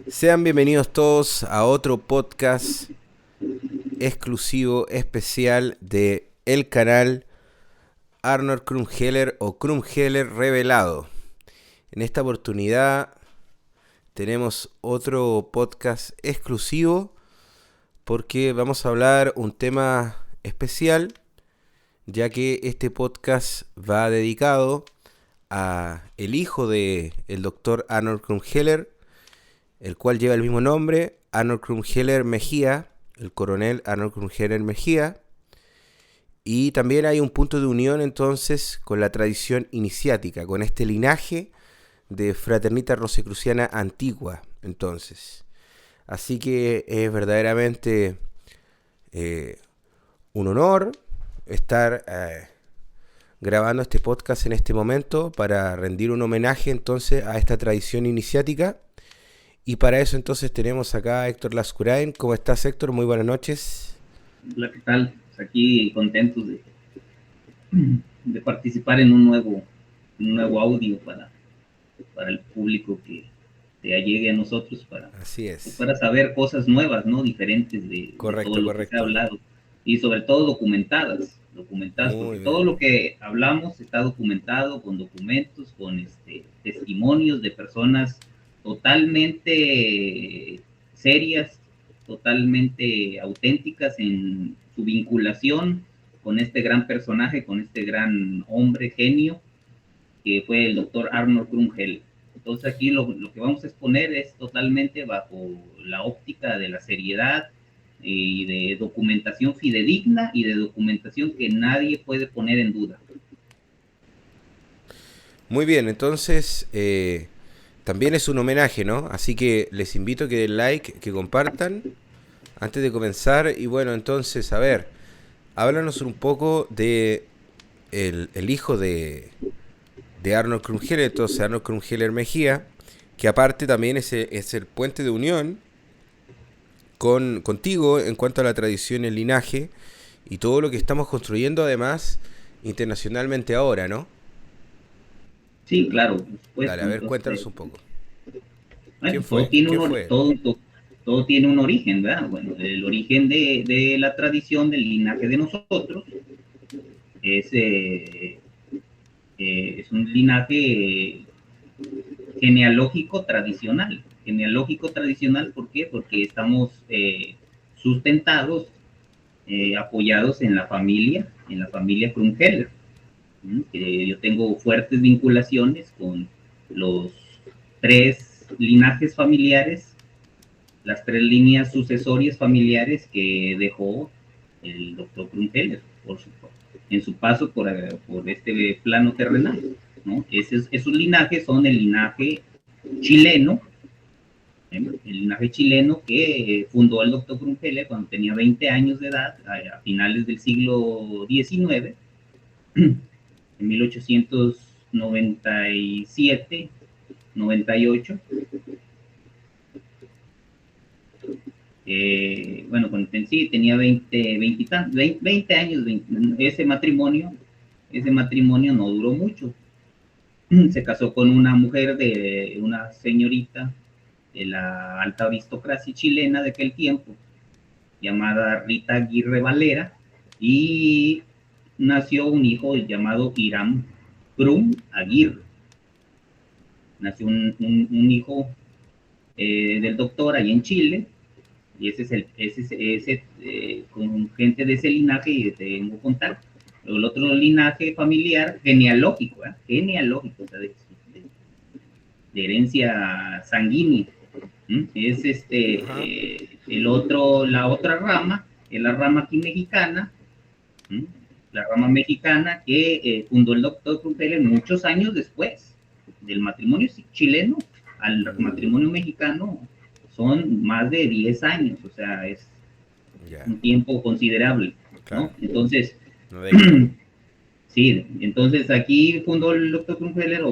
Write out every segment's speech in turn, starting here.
Sean bienvenidos todos a otro podcast exclusivo, especial de el canal Arnold Krumheller o Krumheller Revelado. En esta oportunidad tenemos otro podcast exclusivo porque vamos a hablar un tema especial, ya que este podcast va dedicado a el hijo de el doctor Arnold Krumheller, el cual lleva el mismo nombre, Arnold Krumheller Mejía, el coronel Arnold Krumheller Mejía. Y también hay un punto de unión entonces con la tradición iniciática, con este linaje de fraternita rosicruciana antigua entonces. Así que es verdaderamente un honor estar grabando este podcast en este momento para rendir un homenaje entonces a esta tradición iniciática. Y para eso entonces tenemos acá a Héctor Lascurain. ¿Cómo estás, Héctor? Muy buenas noches. Hola, ¿qué tal? Pues aquí contentos de participar en un nuevo audio para el público que llegue a nosotros Así es. para saber cosas nuevas, ¿no? Diferentes de todo Correcto, lo que se ha correcto. hablado y sobre todo documentadas, Muy porque todo bien. lo que hablamos está documentado con documentos, con testimonios de personas totalmente serias, totalmente auténticas en su vinculación con este gran personaje, con este gran hombre genio que fue el doctor Arnold Krumheller. Entonces aquí lo que vamos a exponer es totalmente bajo la óptica de la seriedad y de documentación fidedigna y de documentación que nadie puede poner en duda. Muy bien, entonces también es un homenaje, ¿no? Así que les invito a que den like, que compartan antes de comenzar. Y bueno, entonces, a ver, háblanos un poco de el hijo de Arnold Krumheller, entonces Arnold Krumheller Mejía, que aparte también es el puente de unión contigo en cuanto a la tradición, el linaje y todo lo que estamos construyendo además internacionalmente ahora, ¿no? Sí, claro, por Dale, supuesto. a ver, Entonces, cuéntanos un poco. ¿Quién bueno, fue? ¿Quién fue él? todo tiene un origen, ¿verdad? Bueno, el origen de la tradición del linaje de nosotros es, es un linaje genealógico tradicional. Genealógico tradicional, ¿por qué? Porque estamos sustentados, apoyados en la familia Krumheller. Yo tengo fuertes vinculaciones con los tres linajes familiares, las tres líneas sucesorias familiares que dejó el doctor Krumheller en su paso por este plano terrenal, ¿no? Esos linajes son el linaje chileno, el linaje chileno que fundó el doctor Krumheller cuando tenía 20 años de edad, a finales del siglo XIX, en 1897, 98. Bueno, cuando sí, tenía 20 años, ese matrimonio no duró mucho. Se casó con una mujer una señorita de la alta aristocracia chilena de aquel tiempo, llamada Rita Aguirre Valera, y nació un hijo llamado Hiram Krum Aguirre. Nació un hijo del doctor ahí en Chile, y con gente de ese linaje y tengo contacto. El otro linaje familiar genealógico, genealógico, o sea, de herencia sanguínea. Es la otra rama, es la rama aquí mexicana, la rama mexicana que fundó el doctor Krumheller muchos años después del matrimonio chileno al matrimonio mexicano. Son más de 10 años, o sea, es Ya, un tiempo considerable, claro. ¿no? Entonces, Una década. sí, entonces aquí fundó el doctor Krumheller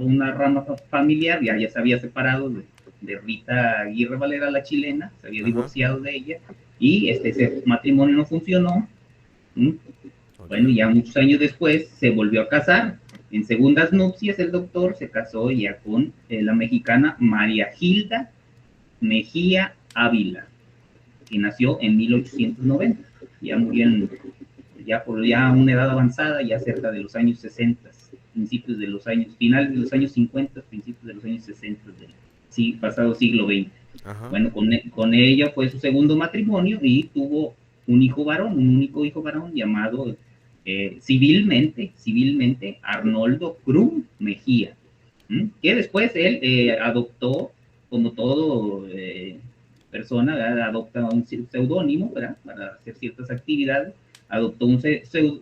una rama familiar, ya se había separado de Rita Aguirre Valera, la chilena, se había Ajá. divorciado de ella, y ese matrimonio no funcionó. Ok. Bueno, ya muchos años después se volvió a casar En segundas nupcias, el doctor se casó ya con la mexicana María Gilda Mejía Ávila, que nació en 1890. Ya murió ya por ya una edad avanzada, ya cerca de los años 60, principios de los años, finales de los años 50, principios de los años 60 del pasado siglo XX. Ajá. Bueno, con ella fue su segundo matrimonio y tuvo un hijo varón, un único hijo varón llamado civilmente Arnoldo Crum Mejía, que después él adoptó, como todo persona, ¿verdad? Adopta un seudónimo para hacer ciertas actividades, adoptó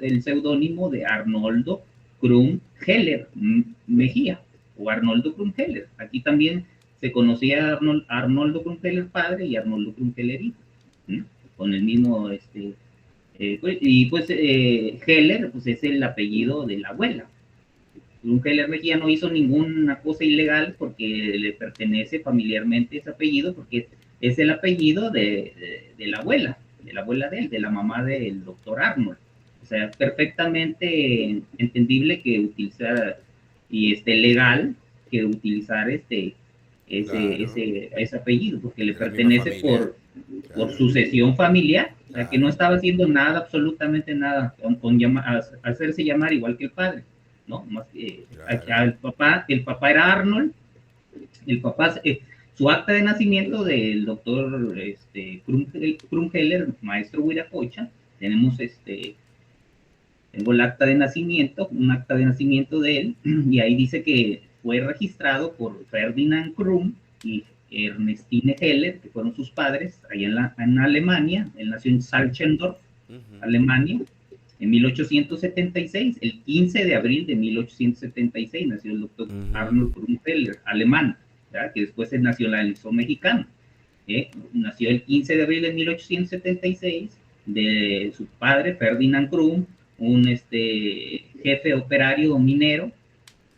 el seudónimo de Arnoldo Crum Heller Mejía, o Arnoldo Crum Heller. Aquí también se conocía Arnoldo Crum Heller padre y Arnoldo Crum Heller hijo, con el mismo, Heller, pues es el apellido de la abuela. Crum Heller Mejía no hizo ninguna cosa ilegal porque le pertenece familiarmente ese apellido, porque es el apellido de la abuela de él, de la mamá del doctor Arnold. O sea, perfectamente entendible que utilizar, y legal que utilizar ese apellido, porque le pertenece por sucesión familiar, o sea, que no estaba haciendo nada, absolutamente nada, con hacerse llamar igual que el padre, ¿no? Más que el papá era Arnold, el papá, su acta de nacimiento del doctor Crum Heller, maestro Huiracocha, tenemos tengo el acta de nacimiento, un acta de nacimiento de él, y ahí dice que fue registrado por Ferdinand Crum y Ernestine Heller, que fueron sus padres, allá en Alemania. Él nació en Salchendorf, Alemania, en 1876, el 15 de abril de 1876, nació el doctor Arnold Crum Heller, alemán, ¿verdad? Que después se nacionalizó mexicano. Nació el 15 de abril de 1876, de su padre, Ferdinand Crum, un jefe operario minero,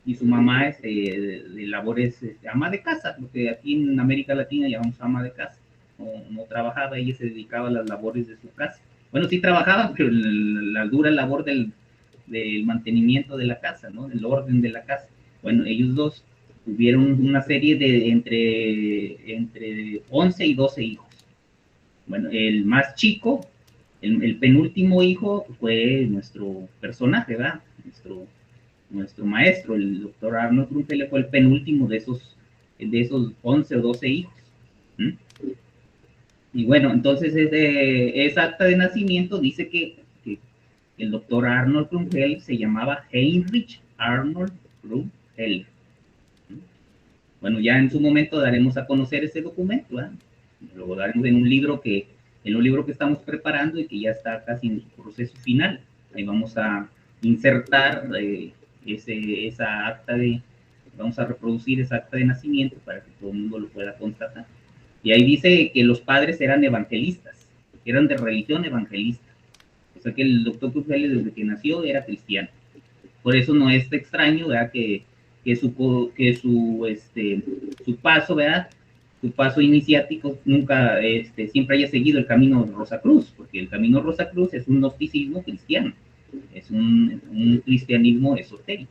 y su mamá es de labores, ama de casa, porque aquí en América Latina llamamos ama de casa. No trabajaba, ella se dedicaba a las labores de su casa. Bueno, sí trabajaba, pero la dura labor del mantenimiento de la casa, ¿no? Del orden de la casa. Bueno, ellos dos tuvieron una serie de entre 11 y 12 hijos. Bueno, el más chico, el penúltimo hijo, fue nuestro personaje, ¿verdad? Nuestro maestro, el doctor Arnold Crum Heller, fue el penúltimo de esos 11 o 12 hijos. Y bueno, entonces esa acta de nacimiento dice que el doctor Arnold Crum Heller se llamaba Heinrich Arnold Crum Heller. Bueno, ya en su momento daremos a conocer ese documento, ¿verdad? Lo daremos en un libro que estamos preparando y que ya está casi en su proceso final. Ahí vamos a insertar esa acta vamos a reproducir esa acta de nacimiento para que todo el mundo lo pueda constatar. Y ahí dice que los padres eran evangelistas, eran de religión evangelista. O sea que el doctor Crum Heller desde que nació era cristiano. Por eso no es extraño, ¿verdad? Que su paso, ¿verdad? Su paso iniciático nunca, siempre haya seguido el camino Rosacruz, porque el camino Rosacruz es un gnosticismo cristiano, es un cristianismo esotérico.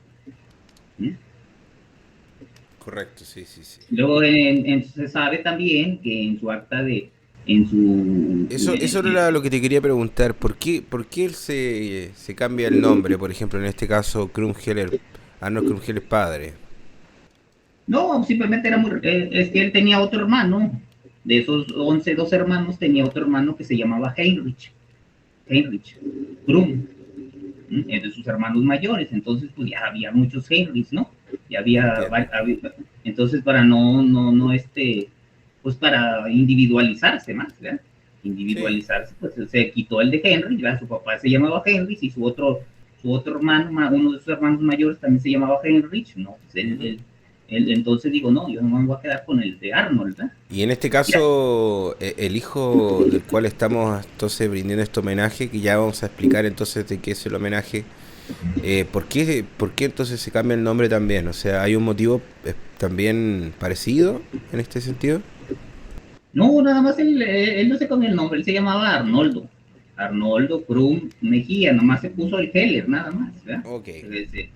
Correcto, sí. Luego se sabe también que en su acta Eso era lo que te quería preguntar. ¿Por qué él se cambia el nombre? Por ejemplo, en este caso, Crum Heller, Arnold Crum Heller padre. No, simplemente es que él tenía otro hermano. De esos 12 hermanos, tenía otro hermano que se llamaba Heinrich Crum, de sus hermanos mayores. Entonces, pues ya había muchos Heinrichs, ¿no? Ya había entonces, para pues para individualizarse más, ¿verdad? Individualizarse, pues se quitó el de Henry, ¿verdad? Su papá se llamaba Heinrich y su otro hermano, uno de sus hermanos mayores también se llamaba Heinrich, ¿no? Pues entonces digo, no, yo no me voy a quedar con el de Arnold, ¿verdad? Y en este caso, el hijo del cual estamos entonces brindando este homenaje, que ya vamos a explicar entonces de qué es el homenaje, ¿por qué entonces se cambia el nombre también? O sea, ¿hay un motivo también parecido en este sentido? No, nada más él no se cambió el nombre, él se llamaba Arnoldo Crum Mejía, nomás se puso el Heller, nada más, ¿verdad? Okay.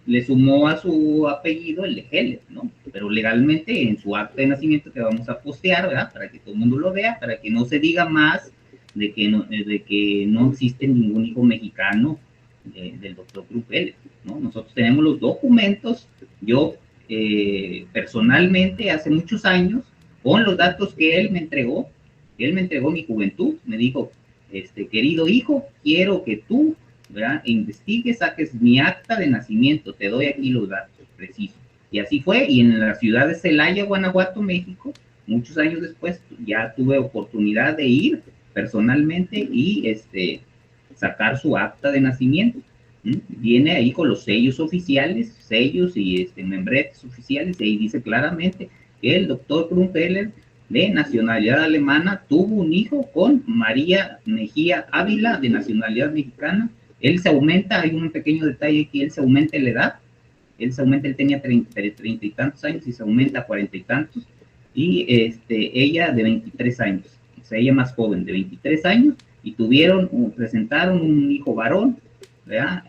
le sumó a su apellido el de Heller, ¿no? Pero legalmente en su acta de nacimiento, que vamos a postear, ¿verdad? Para que todo el mundo lo vea, para que no se diga más de que no existe ningún hijo mexicano del doctor Cruz Heller, ¿no? Nosotros tenemos los documentos, yo personalmente hace muchos años, con los datos que él me entregó mi juventud, me dijo, querido hijo, quiero que tú, ¿verdad?, investigues, saques mi acta de nacimiento, te doy aquí los datos precisos. Y así fue, y en la ciudad de Celaya, Guanajuato, México, muchos años después, ya tuve oportunidad de ir personalmente y sacar su acta de nacimiento. Viene ahí con los sellos oficiales, sellos y membretes oficiales, y ahí dice claramente que el doctor Krumpeller, de nacionalidad alemana, tuvo un hijo con María Mejía Ávila, de nacionalidad mexicana. Él se aumenta, hay un pequeño detalle aquí, él se aumenta en la edad, él tenía 30 y tantos años y se aumenta a 40 y tantos, y ella de 23 años, o sea, ella más joven, de 23 años, y presentaron un hijo varón, ¿verdad?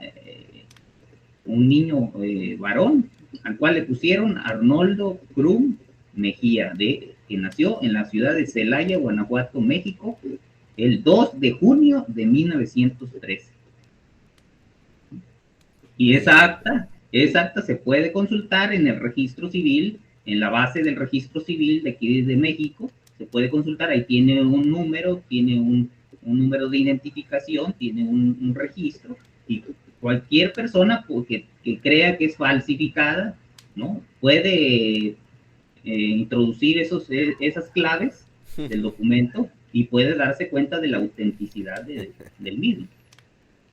Un niño varón, al cual le pusieron Arnoldo Krum Mejía, que nació en la ciudad de Celaya, Guanajuato, México, el 2 de junio de 1913. Y esa acta se puede consultar en el registro civil, en la base del registro civil de aquí de México, se puede consultar, ahí tiene un número, tiene un número de identificación, tiene un registro, y cualquier persona que crea que es falsificada, ¿no?, puede introducir esas claves del documento y puede darse cuenta de la autenticidad del mismo,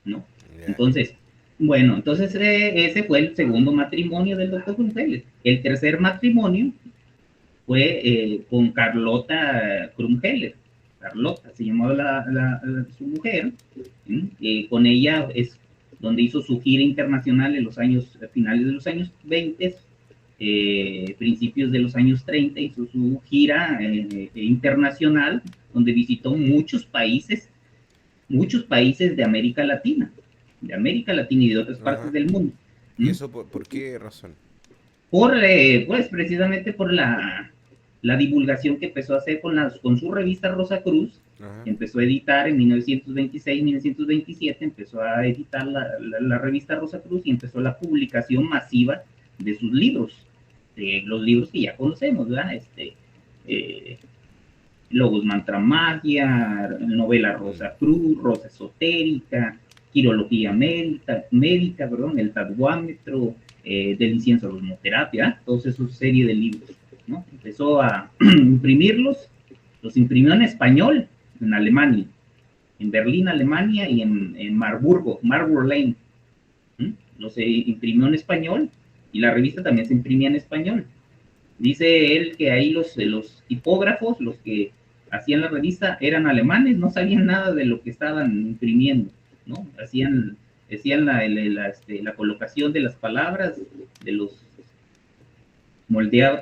¿no? Yeah. Entonces, ese fue el segundo matrimonio del doctor Krumheller. El tercer matrimonio fue con Carlota Krumheller. Carlota se llamó su mujer. Con ella es donde hizo su gira internacional en finales de los años 20, principios de los años 30, hizo su gira internacional, donde visitó muchos países de América Latina y de otras partes del mundo. ¿Y eso por qué razón? Pues precisamente por la divulgación que empezó a hacer con su revista Rosa Cruz. Empezó a editar en 1926, 1927, empezó a editar la revista Rosa Cruz y empezó la publicación masiva de sus libros, los libros que ya conocemos, ¿verdad? Logos Mantra Magia, novela Rosa Cruz, Rosa Esotérica, Quirología médica, el Tatuámetro, del incienso a la hormoterapia, todos esos series de libros, ¿no? Empezó a imprimirlos, los imprimió en español, en Alemania, en Berlín, Alemania, y en Marburg Lane. Los imprimió en español, y la revista también se imprimía en español. Dice él que ahí los tipógrafos, los que hacían la revista, eran alemanes, no sabían nada de lo que estaban imprimiendo, ¿no? Decían la colocación de las palabras, de los moldeados,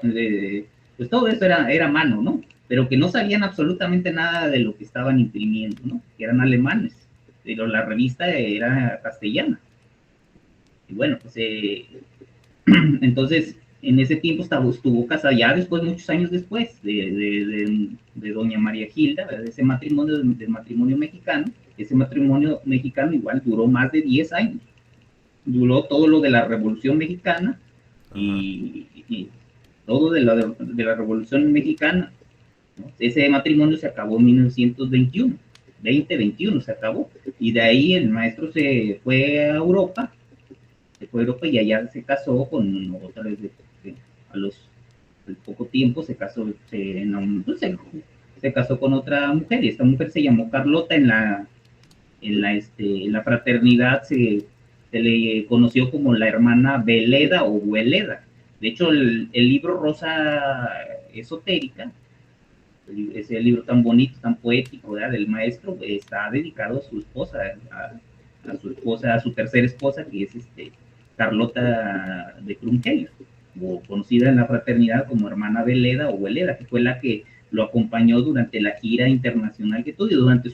pues todo eso era mano, ¿no? Pero que no sabían absolutamente nada de lo que estaban imprimiendo, ¿no? Que eran alemanes, pero la revista era castellana. Y bueno, pues entonces en ese tiempo estuvo casada, ya después, muchos años después, de doña María Gilda, de ese matrimonio, del matrimonio mexicano. Ese matrimonio mexicano igual duró más de 10 años. Duró todo lo de la Revolución Mexicana y todo de la Revolución Mexicana, ¿no? Ese matrimonio se acabó en 1921, 2021 se acabó, y de ahí el maestro se fue a Europa, y allá se casó con otra vez, al poco tiempo se casó, se casó con otra mujer, y esta mujer se llamó Carlota. En la fraternidad se le conoció como la hermana Veleda o Hueleda. De hecho, el libro Rosa Esotérica, ese libro tan bonito, tan poético, ¿verdad?, del maestro, está dedicado a su esposa, a su tercera esposa, que es Carlota de Krumheller, o conocida en la fraternidad como hermana Veleda o Hueleda, que fue la que lo acompañó durante la gira internacional que tuvo, durante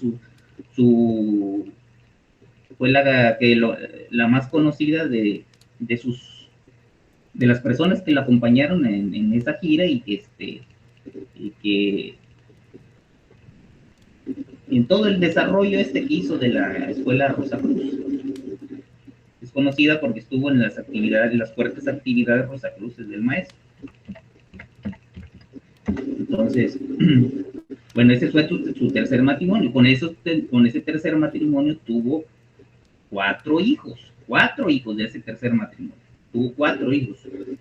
fue la más conocida de las personas que la acompañaron en esa gira y que en todo el desarrollo que hizo de la escuela Rosacruz. Es conocida porque estuvo en las fuertes actividades Rosacruces del maestro. Entonces, bueno, ese fue su tercer matrimonio. Con ese tercer matrimonio tuvo 4 hijos de ese tercer matrimonio. Tuvo 4 hijos.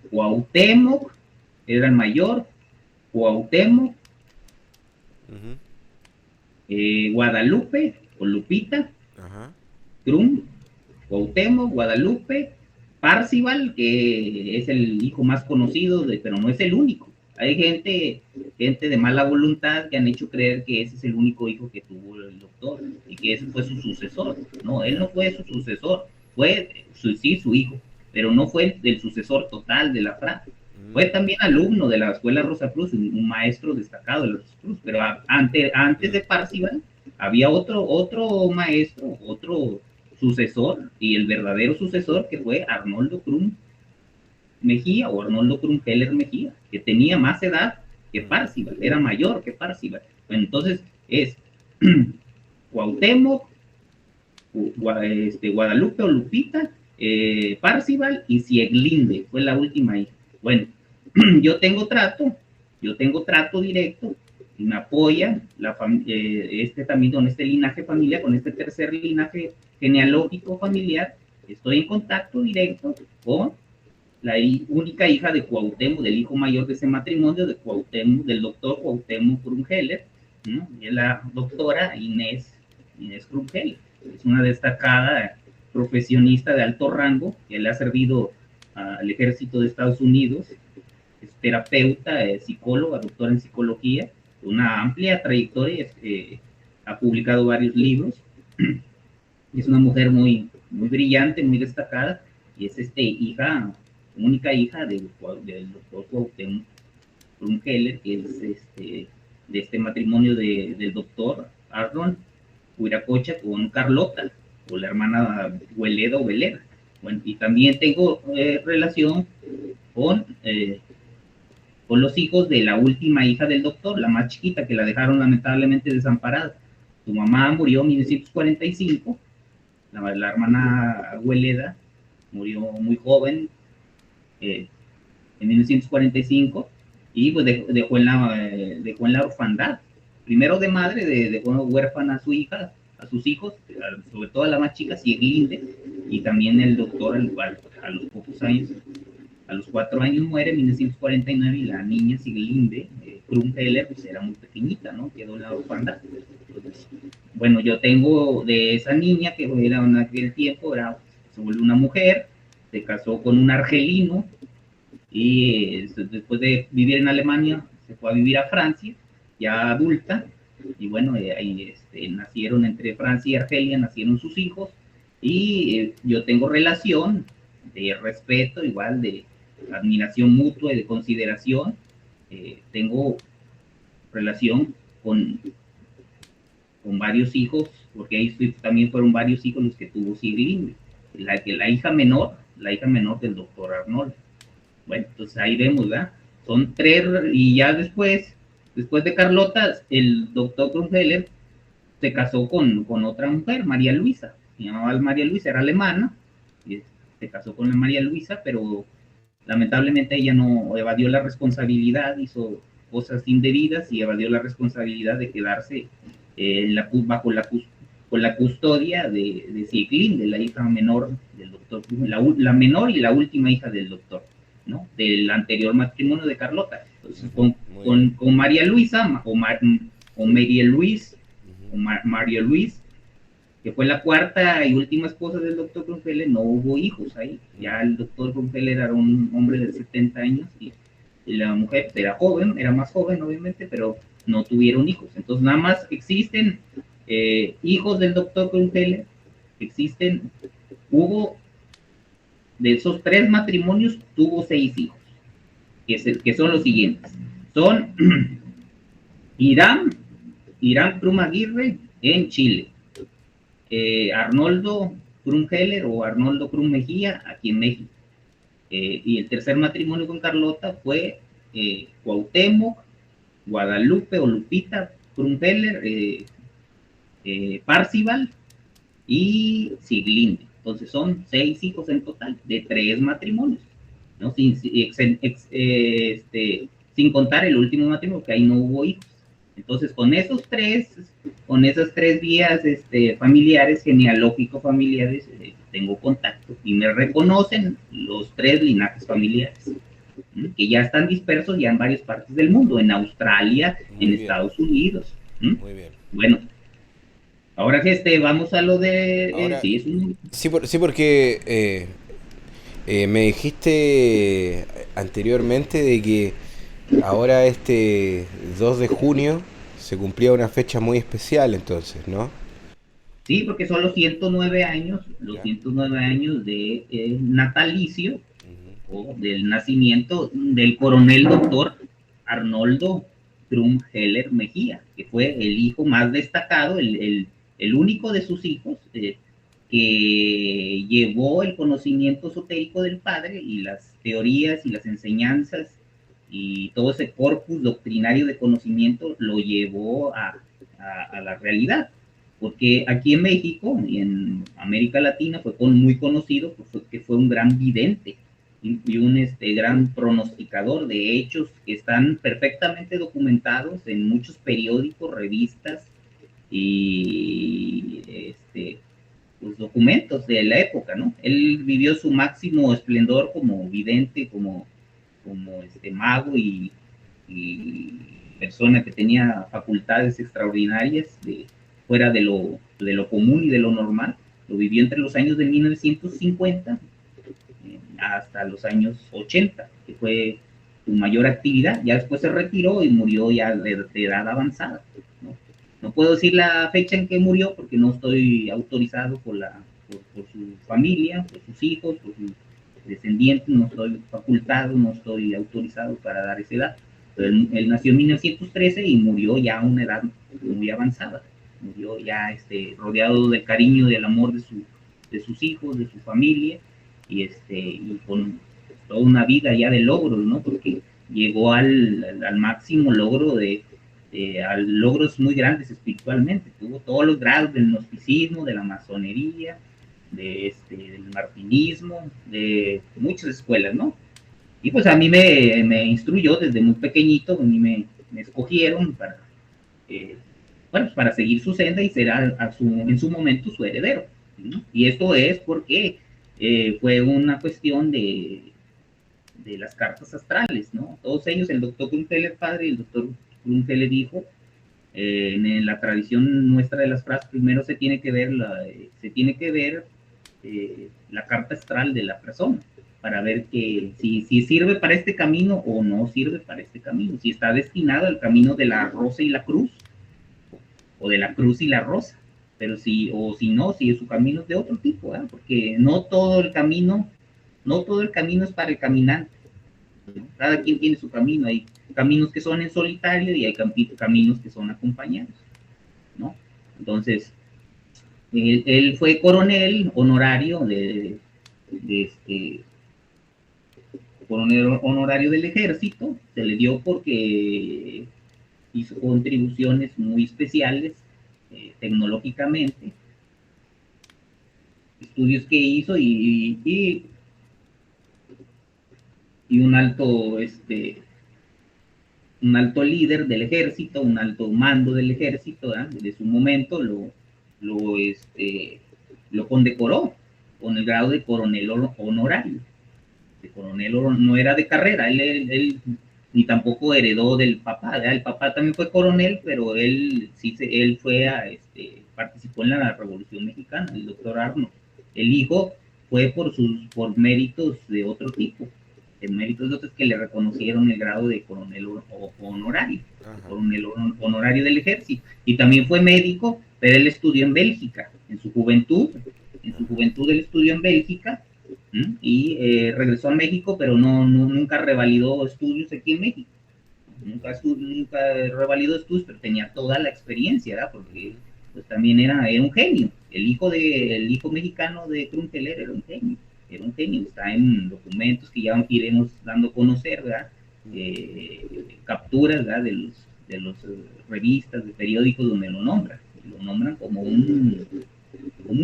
Cuauhtémoc era el mayor, Cuauhtémoc, Guadalupe o Lupita, Krum, Cuauhtémoc, Guadalupe, Parcival, que es el hijo más conocido, pero no es el único. Hay gente de mala voluntad que han hecho creer que ese es el único hijo que tuvo el doctor y que ese fue su sucesor. No, él no fue su sucesor, fue sí su hijo, pero no fue el sucesor total de la FRA. Fue también alumno de la escuela Rosacruz, un maestro destacado de la Rosacruz, pero antes de Parcival había otro maestro, otro sucesor, y el verdadero sucesor que fue Arnoldo Krum Mejía o Arnoldo Krumheller Mejía, que tenía más edad que Parcival, era mayor que Parcival. Entonces es Cuauhtémoc, Guadalupe o Lupita, Parcival y Sieglinde, fue la última hija. Bueno, yo tengo trato directo y me apoya también con este linaje familiar, con este tercer linaje genealógico familiar. Estoy en contacto directo con la única hija de Cuauhtémoc, del hijo mayor de ese matrimonio, del doctor Cuauhtémoc Krumheller, ¿no? Y es la doctora Inés Krumheller. Es una destacada profesionista de alto rango que le ha servido al ejército de Estados Unidos. Es terapeuta, psicóloga, doctora en psicología, una amplia trayectoria, ha publicado varios libros. Es una mujer muy, muy brillante, muy destacada, y es única hija del doctor Cuauhtémoc Krumheller, que es de este matrimonio del doctor Arnold Huiracocha con Carlota, o la hermana Hueleda o Velera. Bueno, y también tengo relación con los hijos de la última hija del doctor, la más chiquita, que la dejaron lamentablemente desamparada. Su mamá murió en 1945, la hermana Hueleda murió muy joven, en 1945, y pues dejó en la orfandad. Primero de madre, dejó huérfana a su hija, a sus hijos, sobre todo a la más chica, Sieglinde, y también el doctor a los pocos años, a los 4 años muere en 1949, y la niña Sieglinde Krumheller pues era muy pequeñita, ¿no? Quedó en la orfandad. Entonces, bueno, yo tengo de esa niña que era en aquel tiempo, se volvió una mujer, se casó con un argelino, y después de vivir en Alemania se fue a vivir a Francia, ya adulta, y bueno, ahí nacieron entre Francia y Argelia, nacieron sus hijos, y yo tengo relación de respeto, igual de admiración mutua y de consideración. Tengo relación con varios hijos, porque ahí también fueron varios hijos los que tuvo Sieglinde, la hija menor del doctor Arnold. Bueno, entonces ahí vemos, ¿verdad? Son 3, y ya después de Carlota, el doctor Krumheller se casó con otra mujer, María Luisa, se llamaba María Luisa, era alemana, y se casó con la María Luisa, pero lamentablemente ella no evadió la responsabilidad, hizo cosas indebidas y evadió la responsabilidad de quedarse con la custodia de Sieglinde, de la hija menor del doctor, la menor y la última hija del doctor, ¿no? Del anterior matrimonio de Carlota. Entonces, con María Luisa, o María Luis, María Luis, que fue la cuarta y última esposa del doctor Krumheller, no hubo hijos ahí. Ya el doctor Krumheller era un hombre de 70 años y la mujer era joven, era más joven obviamente, pero no tuvieron hijos. Entonces nada más existen hijos del doctor Krumheller, hubo, de esos 3 matrimonios, tuvo 6 hijos, que son los siguientes. Son Irán Krum Aguirre en Chile, Arnoldo Krumheller o Arnoldo Krum Mejía aquí en México. Y el tercer matrimonio con Carlota fue Cuauhtémoc, Guadalupe o Lupita Krumheller, Parcival y Siglinde. Entonces son 6 hijos en total de 3 matrimonios, ¿no? Sin contar el último matrimonio, que ahí no hubo hijos. Entonces con esas tres vías familiares, genealógico familiares, tengo contacto y me reconocen los 3 linajes familiares, que ya están dispersos ya en varias partes del mundo, en Australia, en Estados Unidos. Muy bien. Bueno, ahora que vamos a lo de... Ahora, sí, porque me dijiste anteriormente de que ahora 2 de junio se cumplía una fecha muy especial entonces, ¿no? Sí, porque son los 109 años, Ya. 109 años de natalicio o del nacimiento del coronel doctor Arnoldo Krum Heller Mejía, que fue el hijo más destacado, el único de sus hijos que llevó el conocimiento esotérico del padre y las teorías y las enseñanzas y todo ese corpus doctrinario de conocimiento lo llevó a la realidad. Porque aquí en México y en América Latina fue muy conocido que fue un gran vidente y un gran pronosticador de hechos que están perfectamente documentados en muchos periódicos, revistas y los documentos de la época, ¿no? Él vivió su máximo esplendor como vidente, como mago y persona que tenía facultades extraordinarias fuera de lo común y de lo normal. Lo vivió entre los años de 1950 hasta los años 80, que fue su mayor actividad. Ya después se retiró y murió ya de edad avanzada, ¿no? No puedo decir la fecha en que murió porque no estoy autorizado por su familia, por sus hijos, por sus descendientes, no estoy facultado, no estoy autorizado para dar esa edad. Pero él nació en 1913 y murió ya a una edad muy avanzada. Murió ya rodeado del cariño y del amor de sus hijos, de su familia, y con toda una vida ya de logros, ¿no? Porque llegó al máximo logro a logros muy grandes espiritualmente. Tuvo todos los grados del gnosticismo, de la masonería, del martinismo, de muchas escuelas, ¿no? Y pues a mí me instruyó desde muy pequeñito, a mí me escogieron para seguir su senda y ser en su momento su heredero, ¿no? Y esto es porque fue una cuestión de las cartas astrales, ¿no? Todos ellos, el doctor Krumheller padre y el doctor Krumheller hijo, en la tradición nuestra de las frases, primero se tiene que ver la carta astral de la persona para ver si sirve para este camino o no sirve para este camino, si está destinado al camino de la rosa y la cruz o de la cruz y la rosa, pero si su camino es de otro tipo, ¿eh? Porque no todo el camino es para el caminante, ¿no? Cada quien tiene su camino, hay caminos que son en solitario y hay caminos que son acompañados, ¿no? Entonces, él fue coronel honorario coronel honorario del ejército, se le dio porque hizo contribuciones muy especiales tecnológicamente, estudios que hizo y un alto líder del ejército, un alto mando del ejército, ¿eh? Desde su momento lo condecoró con el grado de coronel honorario. De coronel no era de carrera, él ni tampoco heredó del papá, ¿verdad? El papá también fue coronel, pero él participó en la Revolución Mexicana, el doctor Arnold. El hijo fue por méritos de otro tipo, méritos de otros que le reconocieron el grado de coronel honorario, coronel honorario del ejército, y también fue médico, pero él estudió en Bélgica, en su juventud él estudió en Bélgica, y regresó a México, pero nunca revalidó estudios aquí en México, nunca revalidó estudios, pero tenía toda la experiencia, ¿verdad? Porque pues también era un genio. El hijo mexicano de Krumkeller era un genio, está en documentos que ya iremos dando a conocer, ¿verdad? Capturas, ¿verdad? De los revistas, de periódicos donde lo nombran como un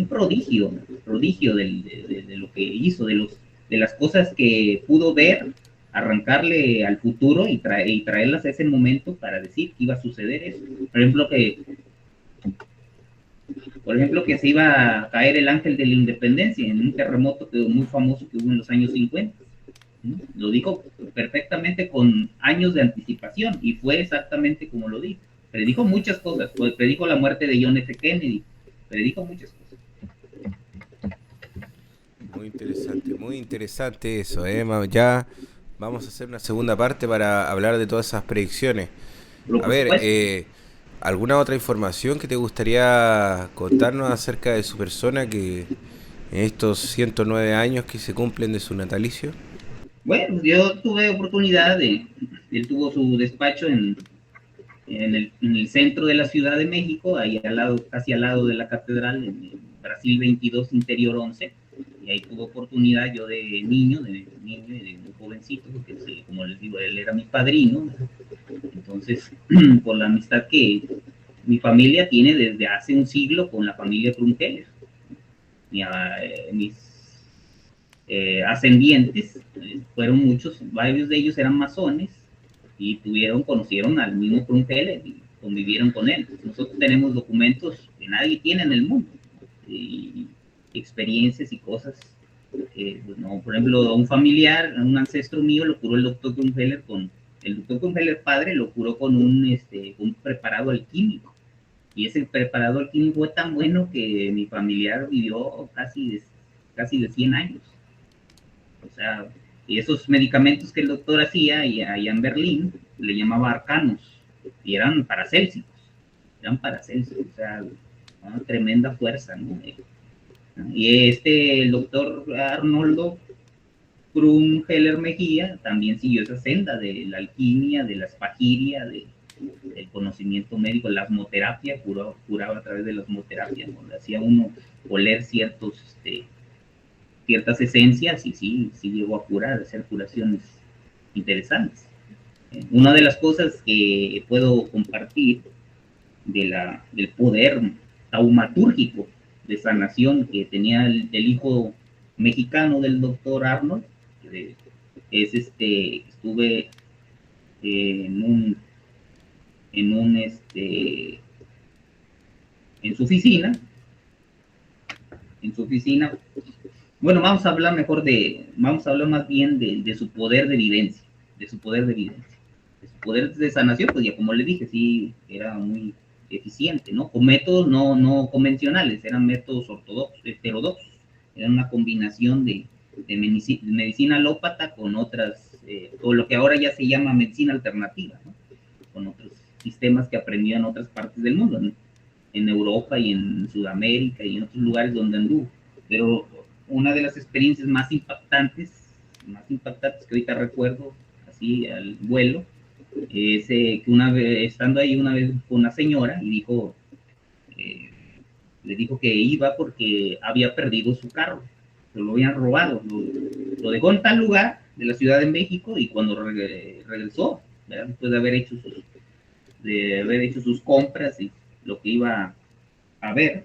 prodigio de lo que hizo, de las cosas que pudo ver, arrancarle al futuro y traerlas a ese momento para decir que iba a suceder eso. Por ejemplo, que se iba a caer el ángel de la independencia en un terremoto muy famoso que hubo en los años 50. ¿No? Lo dijo perfectamente con años de anticipación y fue exactamente como lo dijo. Predijo muchas cosas, predijo la muerte de John F. Kennedy, predijo muchas cosas. Muy interesante eso, ¿eh? Ya vamos a hacer una segunda parte para hablar de todas esas predicciones. Pero A por ver, supuesto, ¿alguna otra información que te gustaría contarnos acerca de su persona que en estos 109 años que se cumplen de su natalicio? bueno, yo tuve oportunidad él tuvo su despacho en el centro de la Ciudad de México, ahí al lado, casi al lado de la catedral, en Brasil 22, Interior 11, y ahí tuve oportunidad yo de niño y de muy jovencito, porque como les digo, él era mi padrino, entonces, por la amistad que mi familia tiene desde hace un siglo con la familia Krumkeller, mis ascendientes fueron muchos, varios de ellos eran masones, y conocieron al mismo Krumkeller y convivieron con él. Nosotros tenemos documentos que nadie tiene en el mundo, y experiencias y cosas. Pues no, por ejemplo, un familiar, un ancestro mío lo curó el doctor Krumkeller el doctor Krumkeller padre lo curó con un preparado alquímico. Y ese preparado alquímico fue tan bueno que mi familiar vivió casi de 100 años. O sea, y esos medicamentos que el doctor hacía allá en Berlín, le llamaba arcanos, y eran paracélsicos, o sea, una tremenda fuerza, ¿no? Y el doctor Arnoldo Krumkeller Mejía también siguió esa senda de la alquimia, de la espagiria, del conocimiento médico, la osmoterapia, curaba a través de la osmoterapia, donde hacía uno oler ciertas esencias y sí llegó a curar, a hacer curaciones interesantes. Una de las cosas que puedo compartir del poder taumatúrgico de sanación que tenía el hijo mexicano del doctor Arnold, estuve en un en un en su oficina. Bueno, vamos a hablar más bien de su poder de evidencia, de su poder de evidencia. De su poder de sanación, pues ya como le dije, sí, era muy eficiente, ¿no? Con métodos no convencionales, eran métodos heterodoxos, eran una combinación de medicina alópata con con lo que ahora ya se llama medicina alternativa, ¿no? Con otros sistemas que aprendían en otras partes del mundo, ¿no? En Europa y en Sudamérica y en otros lugares donde anduvo. Pero una de las experiencias más impactantes que ahorita recuerdo, así al vuelo, es que una vez, estando ahí una vez con una señora, y eh, le dijo que iba porque había perdido su carro, se lo habían robado, lo dejó en tal lugar de la Ciudad de México, y cuando regresó, ¿verdad? Después de haber hecho sus compras y lo que iba a ver,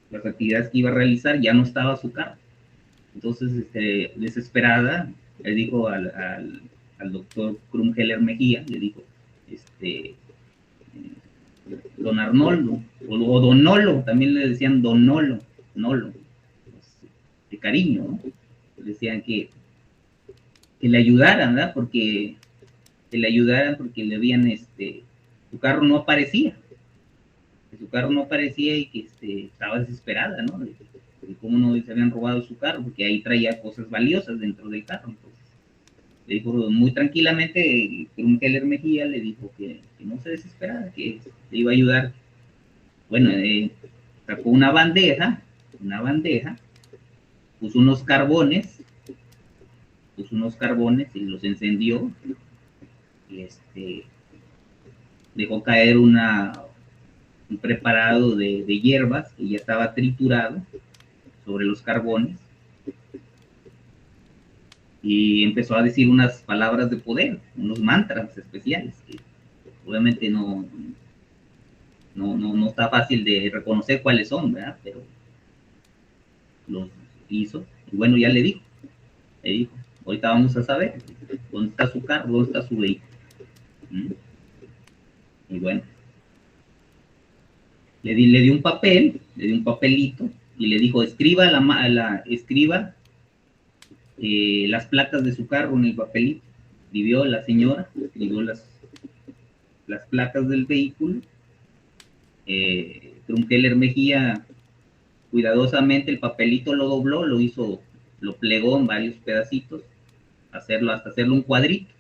las actividades que iba a realizar, ya no estaba su carro. Entonces, desesperada, le dijo al doctor Krumkeller Mejía, le dijo, don Arnoldo, o don Nolo, también le decían don Nolo, pues, de cariño, ¿no? Le decían que le ayudaran, ¿verdad? Que le ayudaran porque le habían, su carro no aparecía, y que estaba desesperada, ¿no? De cómo no se habían robado su carro, porque ahí traía cosas valiosas dentro del carro. Entonces, le dijo muy tranquilamente, Krumkeller Mejía le dijo que no se desesperara, que le iba a ayudar. Bueno, sacó una bandeja, puso unos carbones y los encendió, y dejó caer un preparado de hierbas que ya estaba triturado sobre los carbones, y empezó a decir unas palabras de poder, unos mantras especiales, que obviamente no está fácil de reconocer cuáles son, ¿verdad? Pero los hizo, y bueno, ya le dijo, ahorita vamos a saber dónde está su carro, dónde está su vehículo. Y bueno, le di un papel, le di un papelito, y le dijo, escriba las placas de su carro en el papelito. Escribió la señora, escribió las placas del vehículo. Krumkeller Mejía cuidadosamente el papelito lo dobló, lo plegó en varios pedacitos, hasta hacerlo un cuadrito.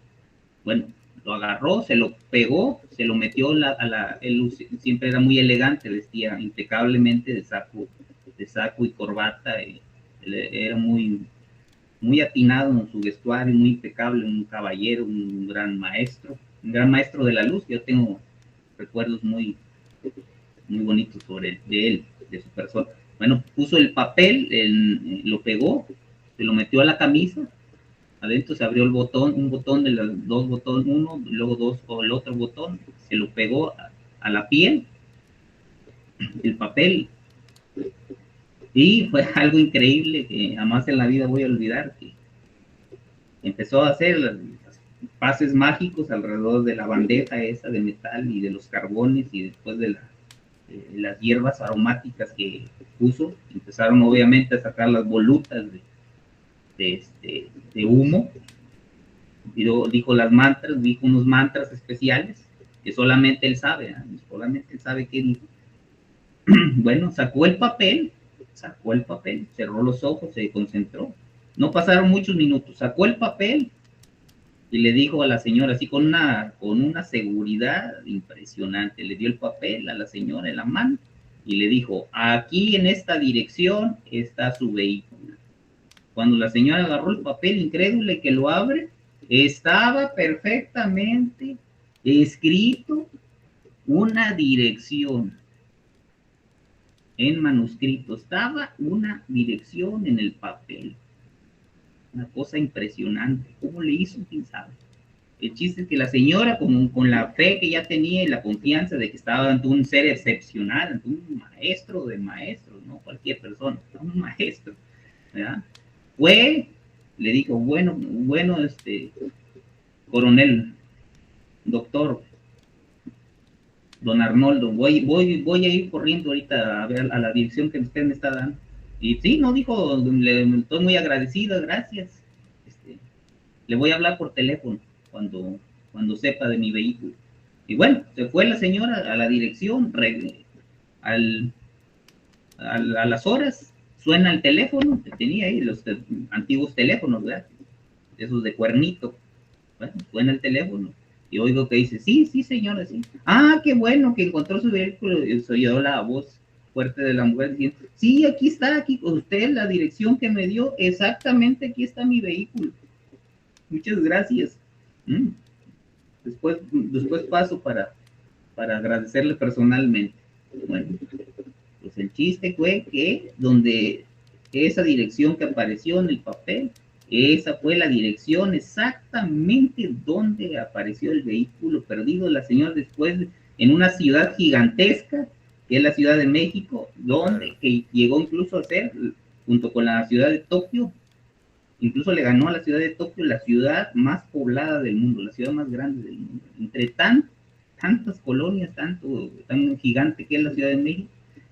Bueno, lo agarró, se lo pegó, se lo metió él siempre era muy elegante, vestía impecablemente de saco y corbata, era muy atinado en su vestuario, muy impecable, un caballero, un gran maestro de la luz. Yo tengo recuerdos muy bonitos de él, de su persona. Bueno, puso el papel, lo pegó, se lo metió a la camisa, adentro se abrió un botón de los dos botones, uno, luego dos con el otro botón, se lo pegó a la piel, el papel, y fue algo increíble que jamás en la vida voy a olvidar, que empezó a hacer los pases mágicos alrededor de la bandeja esa de metal y de los carbones, y después de las hierbas aromáticas que puso, empezaron obviamente a sacar las volutas de humo, y dijo unos mantras especiales que solamente él sabe, qué dijo. Bueno, sacó el papel, cerró los ojos, se concentró, no pasaron muchos minutos, sacó el papel y le dijo a la señora, así con una seguridad impresionante, le dio el papel a la señora en la mano y le dijo, aquí en esta dirección está su vehículo. Cuando la señora agarró el papel, incrédula, que lo abre, estaba perfectamente escrito una dirección en manuscrito, estaba una dirección en el papel. Una cosa impresionante. ¿Cómo le hizo? ¿Quién sabe? El chiste es que la señora, con la fe que ya tenía y la confianza de que estaba ante un ser excepcional, ante un maestro de maestros, no cualquier persona, un maestro, ¿verdad? Le dijo, bueno, coronel, doctor, don Arnoldo, voy a ir corriendo ahorita a ver a la dirección que usted me está dando. Y sí, no, dijo, estoy muy agradecido, gracias. Le voy a hablar por teléfono cuando sepa de mi vehículo. Y bueno, se fue la señora a la dirección, a las horas, suena el teléfono que tenía ahí, los antiguos teléfonos, ¿verdad? Esos de cuernito. Bueno, suena el teléfono y oigo que dice, sí, señora, sí. Ah, qué bueno que encontró su vehículo. Y se oyó la voz fuerte de la mujer diciendo, sí, aquí está, aquí con usted, la dirección que me dio, exactamente aquí está mi vehículo. Muchas gracias. Después paso para agradecerle personalmente. Bueno, pues el chiste fue que donde esa dirección que apareció en el papel, esa fue la dirección exactamente donde apareció el vehículo perdido. La señora después en una ciudad gigantesca, que es la Ciudad de México, donde que llegó incluso a ser, junto con la ciudad de Tokio, incluso le ganó a la ciudad de Tokio la ciudad más poblada del mundo, la ciudad más grande del mundo. Entre tantas colonias, tan gigante que es la Ciudad de México,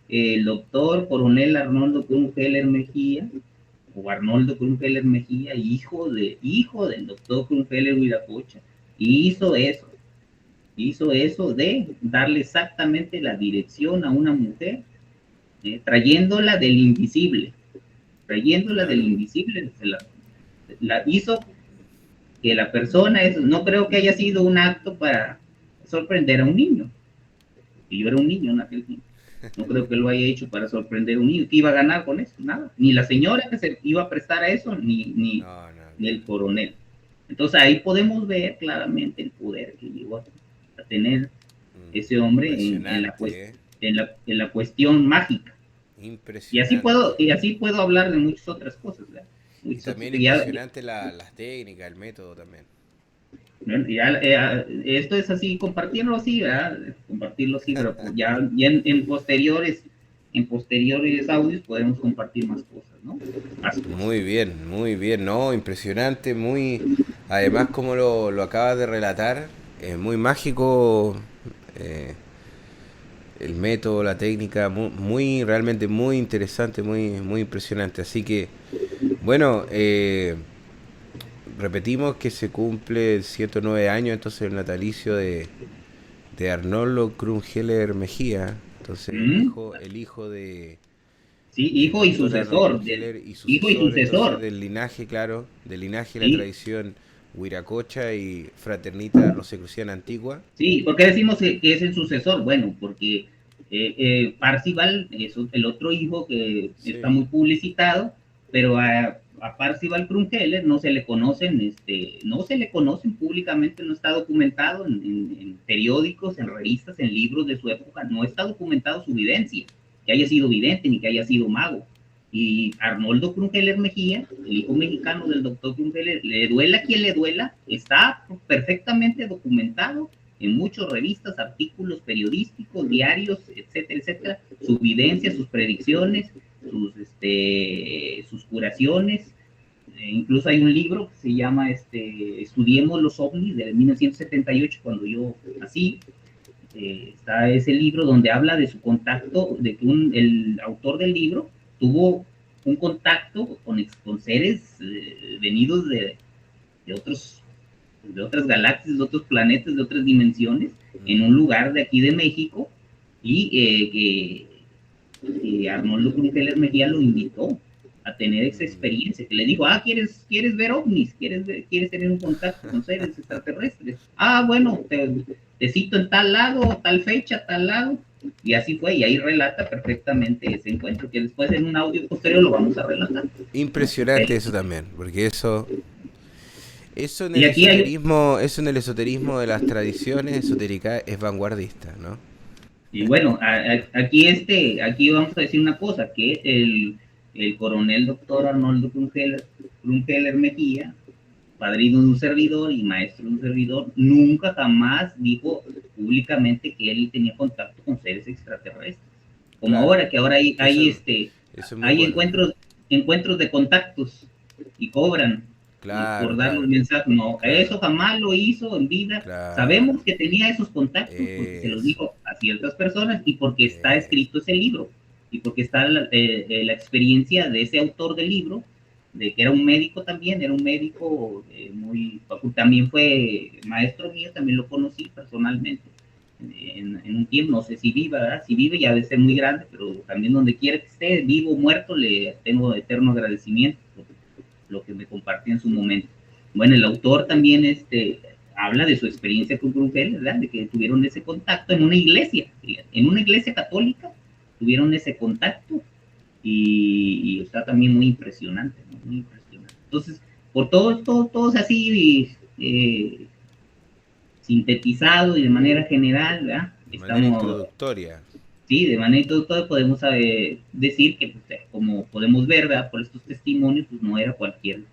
el doctor coronel Arnoldo Krumkeller Mejía, hijo del doctor Krumkeller Huiracocha, hizo eso de darle exactamente la dirección a una mujer, trayéndola del invisible, la hizo que la persona, no creo que haya sido un acto para sorprender a un niño, y yo era un niño en aquel tiempo. No creo que lo haya hecho para sorprender a un niño. ¿Qué iba a ganar con eso? Nada. Ni la señora que se iba a prestar a eso, ni el coronel. Entonces ahí podemos ver claramente el poder que llegó a tener ese hombre en la cuestión. en la cuestión mágica. Impresionante. Y así puedo hablar de muchas otras cosas, ¿verdad? Y Muchas también otras, ya, impresionante las técnicas, el método también. bueno, esto es así, compartirlo así, ¿verdad? Compartirlo así, pero pues ya en posteriores audios podemos compartir más cosas, ¿no? Más cosas. Muy bien, no, impresionante, además como lo acabas de relatar, muy mágico, eh, el método, la técnica, realmente muy interesante, muy impresionante. Así que, bueno, repetimos que se cumple 109 años, entonces el natalicio de Arnoldo Krumheller Mejía, entonces ¿Mm? el hijo Sí, del hijo y doctor Arnold sucesor, Krumheller y hijo y sucesor entonces sucesor, del linaje, claro, del linaje y la ¿sí? tradición huiracocha y fraternita rosicruciana antigua. Sí, ¿por qué decimos que es el sucesor? Bueno, porque Parcival es el otro hijo que está Sí, muy publicitado, pero a Parcival Krumheller no se le conocen, no se le conocen públicamente, no está documentado en periódicos, en revistas, en libros de su época, no está documentado su vivencia, que haya sido vidente ni que haya sido mago. Y Arnoldo Krumheller Mejía, el hijo mexicano del doctor Krumheller, le duela a quien le duela, está perfectamente documentado en muchas revistas, artículos periodísticos, diarios, etcétera, etcétera, su vivencia, sus predicciones, sus curaciones. Incluso hay un libro que se llama Estudiemos los ovnis, de 1978, cuando yo nací. Está ese libro donde habla de su contacto, de que el autor del libro tuvo un contacto con seres venidos de otros de otras galaxias, de otros planetas, de otras dimensiones, en un lugar de aquí de México, y que Arnoldo Cruz Mejía lo invitó a tener esa experiencia, que le dijo, ¿quieres ver ovnis? ¿Quieres tener un contacto con seres extraterrestres? Bueno, te cito en tal lado, tal fecha, tal lado, y así fue, y ahí relata perfectamente ese encuentro, que después en un audio posterior lo vamos a relatar, ¿no? impresionante eso también, porque Y aquí hay, eso en el esoterismo de las tradiciones esotéricas es vanguardista, ¿no? y bueno, aquí vamos a decir una cosa, que el coronel doctor Arnoldo Krumheller Mejía, padrino de un servidor y maestro de un servidor, nunca jamás dijo públicamente que él tenía contacto con seres extraterrestres. Como Claro, ahora, que ahora eso, eso es muy hay bueno. encuentros de contactos y cobran por Claro, dar los claro, mensajes. No, claro, eso jamás lo hizo en vida. claro. Sabemos que tenía esos contactos porque se los Eso, dijo a ciertas personas y porque está eso. escrito ese libro y porque está la experiencia de ese autor del libro, de que era un médico también, era un médico también fue maestro mío, también lo conocí personalmente en un tiempo, no sé si viva, ¿verdad? Si vive ya debe ser muy grande, pero también donde quiera que esté, vivo o muerto, le tengo eterno agradecimiento por lo que me compartió en su momento. Bueno, el autor también habla de su experiencia con Brugel, ¿verdad? De que tuvieron ese contacto en una iglesia católica, tuvieron ese contacto y está también muy impresionante, ¿no? Muy impresionante. Entonces, por todos así sintetizado y de manera general, ¿verdad? De manera Estamos, introductoria. sí, de manera introductoria podemos decir que, pues, como podemos ver, ¿verdad? Por estos testimonios, pues no era cualquier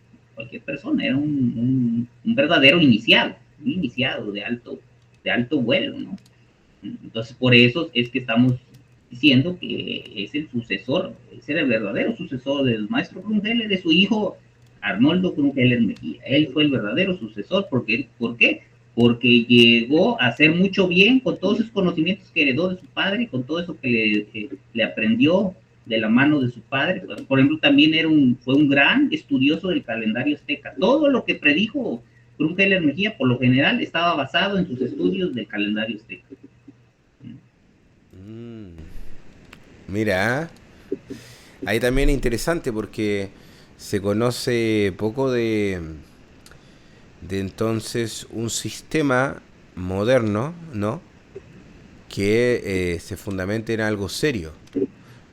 persona, era un verdadero iniciado, un iniciado de alto vuelo, ¿no? Entonces, por eso es que estamos diciendo que es el sucesor, es el verdadero sucesor del maestro Krumheller, de su hijo Arnoldo Krumheller Mejía. Él fue el verdadero sucesor, ¿por qué? Porque llegó a hacer mucho bien con todos esos conocimientos que heredó de su padre, con todo eso que le aprendió de la mano de su padre. Por ejemplo, también fue un gran estudioso del calendario azteca. Todo lo que predijo Krumheller Mejía, por lo general, estaba basado en sus estudios del calendario azteca. Mm, mira, ahí también es interesante porque se conoce poco de entonces un sistema moderno, ¿no? Que se fundamenta en algo serio,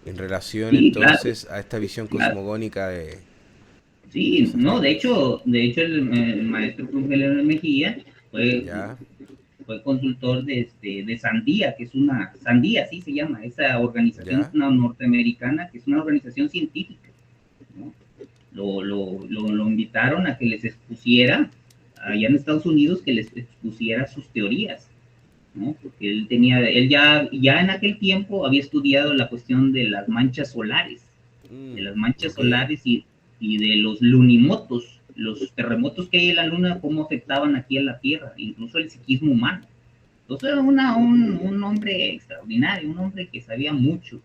en relación Sí, claro, entonces a esta visión claro. cosmogónica de Sí, los no, aztecas. de hecho el maestro Cruz Mejía fue, ¿Ya? fue consultor de Sandía, que es una, Sandía, así se llama, esa organización es una norteamericana, que es una organización científica, ¿no? Lo invitaron a que les expusiera, allá en Estados Unidos, que les expusiera sus teorías, ¿no? Porque él ya en aquel tiempo había estudiado la cuestión de las manchas solares, y de los lunimotos, los terremotos que hay en la luna, cómo afectaban aquí a la Tierra, incluso el psiquismo humano. Entonces era un hombre extraordinario, un hombre que sabía mucho,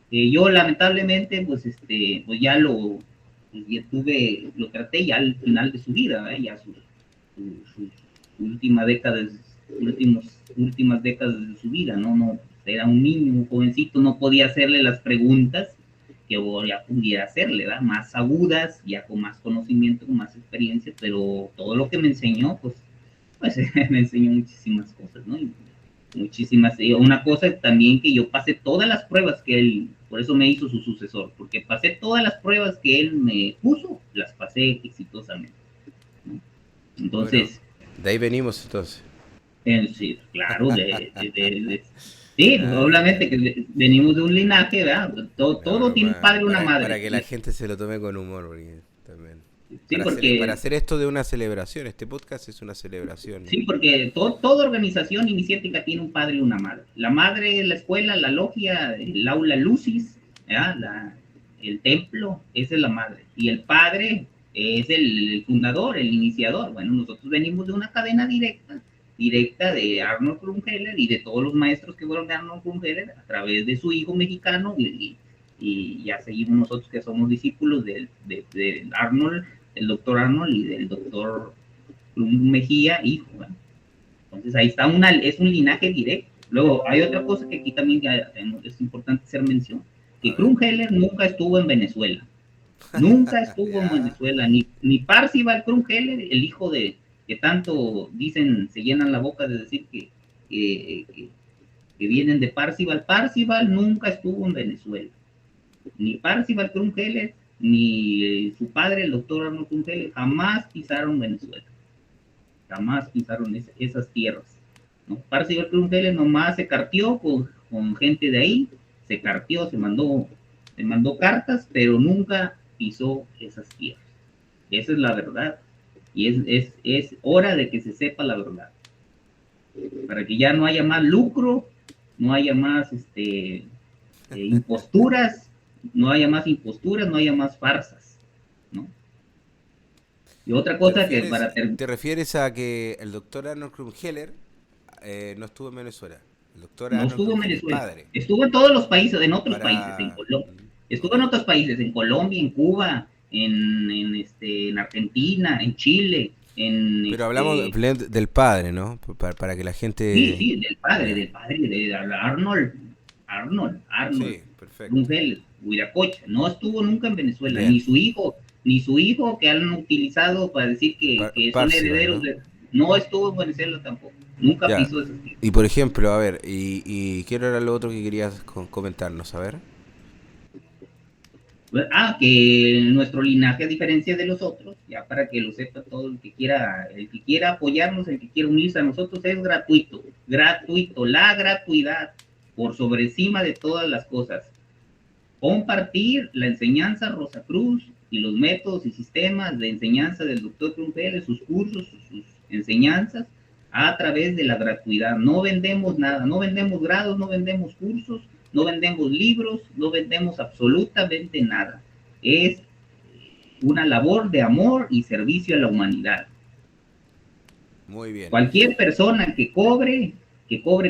yo lamentablemente, pues ya lo traté ya al final de su vida, ¿eh? Ya su última década, últimas décadas de su vida, ¿no? Era un niño, un jovencito, no podía hacerle las preguntas que ya pudiera hacerle, ¿verdad? Más agudas, ya con más conocimiento, con más experiencia, pero todo lo que me enseñó, pues me enseñó muchísimas cosas, ¿no? Muchísimas, una cosa también, que yo pasé todas las pruebas que él, por eso me hizo su sucesor, porque pasé todas las pruebas que él me puso, las pasé exitosamente, ¿no? Entonces, bueno, de ahí venimos entonces. Sí, claro, sí, obviamente que venimos de un linaje, ¿verdad? Todo tiene un padre y una madre. Para que la gente se lo tome con humor, porque también. Sí, para hacer esto de una celebración, este podcast es una celebración, ¿no? Sí, porque toda organización iniciática tiene un padre y una madre. La madre es la escuela, la logia, el aula lucis, el templo, esa es la madre. Y el padre es el fundador, el iniciador. Bueno, nosotros venimos de una cadena directa de Arnold Krumheller y de todos los maestros que fueron de Arnold Krumheller a través de su hijo mexicano, y ya seguimos nosotros que somos discípulos de Arnold, el doctor Arnold, y del doctor Mejía, hijo, ¿verdad? Entonces ahí está es un linaje directo. Luego hay otra cosa que aquí también es importante hacer mención, que Krumheller nunca estuvo en Venezuela, nunca estuvo en Venezuela, ni Parcival Krumheller, el hijo de que tanto dicen, se llenan la boca de decir que vienen de Parcival nunca estuvo en Venezuela, ni Parcival Krumheller, ni su padre, el doctor Arnold Krumheller, jamás pisaron Venezuela, jamás pisaron esas tierras, ¿no? Parcival Krumheller nomás se carteó con gente de ahí, se mandó cartas, pero nunca pisó esas tierras. Esa es la verdad, y es hora de que se sepa la verdad, para que ya no haya más lucro, no haya más imposturas, no haya más farsas, ¿no? Y otra cosa que ¿Te refieres a que el doctor Arnold Krumheller no estuvo en Venezuela? El doctor no Arnold estuvo en Krumheller, Venezuela, padre. estuvo en todos los países, en otros países, en Colombia, estuvo en otros países, en Colombia, en Cuba, en Argentina, en Chile, Pero hablamos del padre, ¿no? Para que la gente... Sí, del padre, de Arnold, sí, perfecto. Krumheller, Huiracocha, no estuvo nunca en Venezuela, ni su hijo que han utilizado para decir que son herederos, ¿no? No estuvo en Venezuela tampoco, nunca pisó esas tierras. Y por ejemplo, a ver, y quiero era lo otro que querías comentarnos, a ver. Que nuestro linaje, a diferencia de los otros, ya para que lo sepa todo el que quiera apoyarnos, el que quiera unirse a nosotros, es gratuito, la gratuidad, por sobre encima de todas las cosas. Compartir la enseñanza Rosacruz y los métodos y sistemas de enseñanza del doctor Krumheller, sus cursos, sus enseñanzas, a través de la gratuidad. No vendemos nada, no vendemos grados, no vendemos cursos, no vendemos libros, no vendemos absolutamente nada. Es una labor de amor y servicio a la humanidad. Muy bien. Cualquier persona que cobre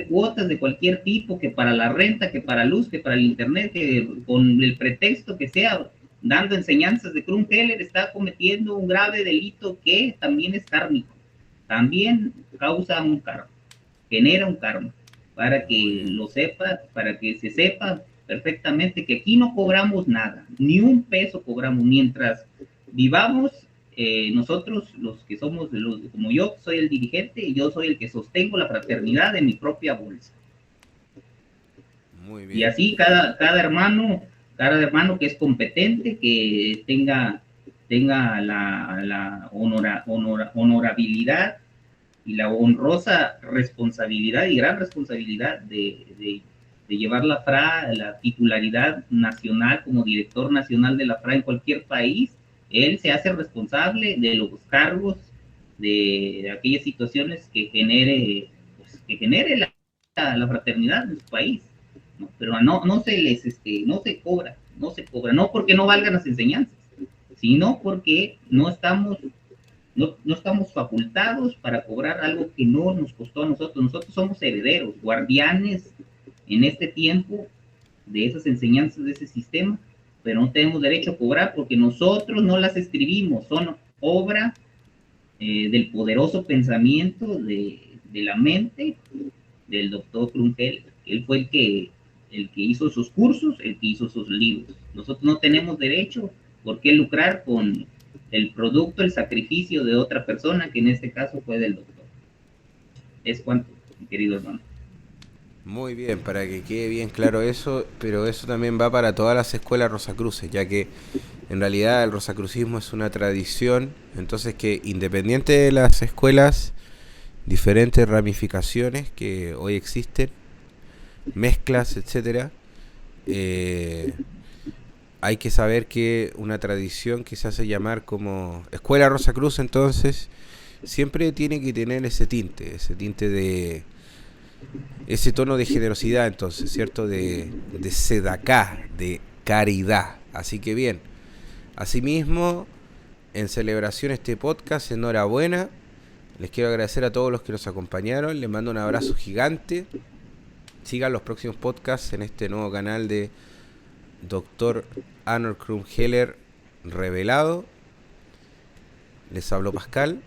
cuotas de cualquier tipo, que para la renta, que para luz, que para el internet, que con el pretexto que sea, dando enseñanzas de Krumheller, está cometiendo un grave delito que también es kármico. También causa un karma, genera un karma, para que lo sepa, para que se sepa perfectamente que aquí no cobramos nada, ni un peso cobramos mientras vivamos. Nosotros, los que somos, como yo soy el dirigente, yo soy el que sostengo la fraternidad de mi propia bolsa. Muy bien. Y así cada hermano que es competente, que tenga la honorabilidad y la honrosa responsabilidad y gran responsabilidad de llevar la FRA, la titularidad nacional como director nacional de la FRA en cualquier país. Él se hace responsable de los cargos, de aquellas situaciones que genere, pues, que genere la fraternidad en su país, ¿no? Pero no se les, no se cobra, no porque no valgan las enseñanzas, sino porque no estamos facultados para cobrar algo que no nos costó a nosotros. Nosotros somos herederos, guardianes en este tiempo de esas enseñanzas, de ese sistema, pero no tenemos derecho a cobrar porque nosotros no las escribimos, son obra del poderoso pensamiento de la mente del doctor Krumheller. Él fue el que hizo esos cursos, el que hizo esos libros. Nosotros no tenemos derecho por qué lucrar con el producto, el sacrificio de otra persona, que en este caso fue del doctor. Es cuanto, mi querido hermano. Muy bien, para que quede bien claro eso, pero eso también va para todas las escuelas rosacruces, ya que en realidad el rosacrucismo es una tradición, entonces que independiente de las escuelas, diferentes ramificaciones que hoy existen, mezclas, etcétera, hay que saber que una tradición que se hace llamar como Escuela Rosacruz, entonces, siempre tiene que tener ese tinte de ese tono de generosidad, entonces, ¿cierto? De sedacá, de caridad. Así que bien, asimismo, en celebración a este podcast, enhorabuena. Les quiero agradecer a todos los que nos acompañaron. Les mando un abrazo gigante. Sigan los próximos podcasts en este nuevo canal de Dr. Arnold Krumheller Revelado. Les habló Pascal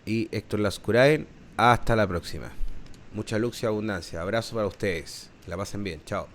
y Héctor Lascurain. Hasta la próxima. Mucha luz y abundancia. Abrazo para ustedes. Que la pasen bien. Chao.